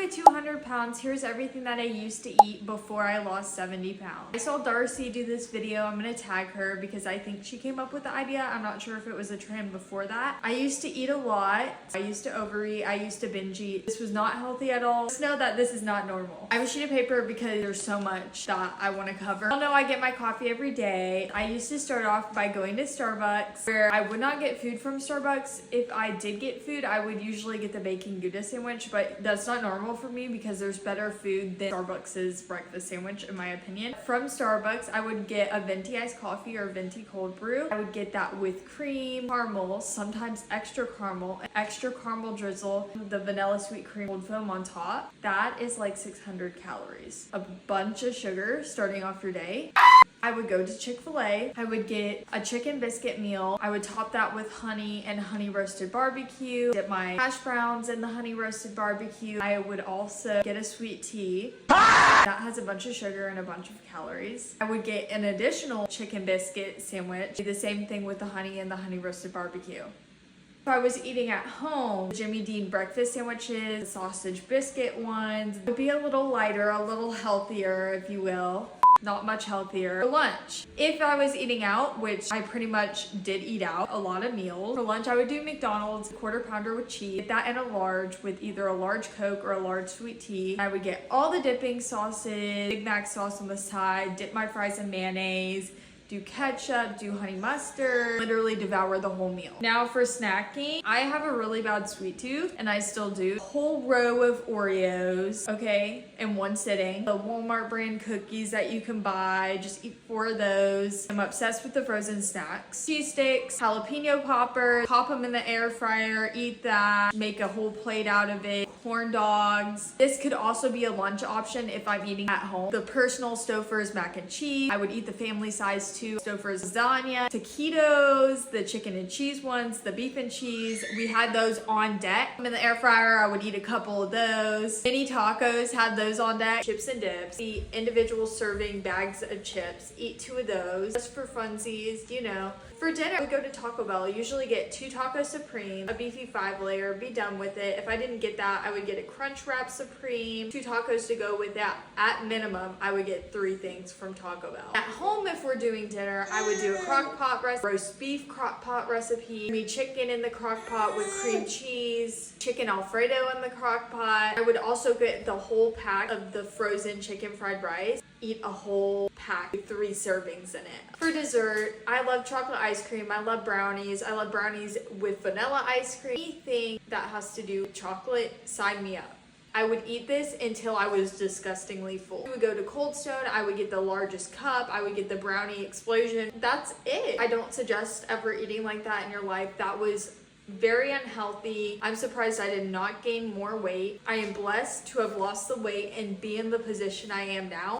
at 200 pounds, here's everything that I used to eat before I lost 70 pounds. I saw Darcy do this video. I'm gonna tag her because I think she came up with the idea. I'm not sure if it was a trend before that. I used to eat a lot. I used to overeat. I used to binge eat. This was not healthy at all. Just know that this is not normal. I have a sheet of paper because there's so much that I want to cover. I know I get my coffee every day. I used to start off by going to Starbucks, where I would not get food from Starbucks. If I did get food, I would usually get the bacon Gouda sandwich, but that's not normal for me because there's better food than Starbucks's breakfast sandwich in my opinion. From Starbucks, I would get a venti iced coffee or venti cold brew. I would get that with cream, caramel, sometimes extra caramel drizzle, the vanilla sweet cream cold foam on top. That is like 600 calories. A bunch of sugar starting off your day. I would go to Chick-fil-A. I would get a chicken biscuit meal. I would top that with honey and honey roasted barbecue. Dip my hash browns in the honey roasted barbecue. I would also get a sweet tea. That has a bunch of sugar and a bunch of calories. I would get an additional chicken biscuit sandwich. Do the same thing with the honey and the honey roasted barbecue. If I was eating at home, Jimmy Dean breakfast sandwiches, the sausage biscuit ones, would be a little lighter, a little healthier, if you will. Not much healthier. For lunch, if I was eating out, which I pretty much did eat out a lot of meals, for lunch I would do McDonald's, quarter pounder with cheese, get that in a large with either a large Coke or a large sweet tea. I would get all the dipping sauces, Big Mac sauce on the side, dip my fries in mayonnaise, do ketchup, do honey mustard, literally devour the whole meal. Now for snacking, I have a really bad sweet tooth and I still do. A whole row of Oreos, okay, in one sitting. The Walmart brand cookies that you can buy, just eat 4 of those. I'm obsessed with the frozen snacks. Cheese sticks, jalapeno poppers, pop them in the air fryer, eat that, make a whole plate out of it. Corn dogs. This could also be a lunch option if I'm eating at home. The personal Stouffer's mac and cheese. I would eat the family size too. Stouffer's lasagna, taquitos, the chicken and cheese ones, the beef and cheese. We had those on deck. In the air fryer, I would eat a couple of those. Mini tacos, had those on deck. Chips and dips. The individual serving bags of chips. Eat 2 of those. Just for funsies, you know. For dinner, I would go to Taco Bell. I usually get 2 Taco Supreme, a beefy 5-layer, be done with it. If I didn't get that, I would get a Crunch Wrap Supreme, 2 tacos to go with that. At minimum, I would get 3 things from Taco Bell. At home, if we're doing dinner, I would do a crock pot recipe, roast beef crock pot recipe, me chicken in the crock pot with cream cheese, chicken Alfredo in the crock pot. I would also get the whole pack of the frozen chicken fried rice. Eat a whole pack with 3 servings in it. For dessert, I love chocolate ice cream. I love brownies. I love brownies with vanilla ice cream. Anything that has to do with chocolate, sign me up. I would eat this until I was disgustingly full. We would go to Cold Stone. I would get the largest cup. I would get the brownie explosion. That's it. I don't suggest ever eating like that in your life. That was very unhealthy. I'm surprised I did not gain more weight. I am blessed to have lost the weight and be in the position I am now.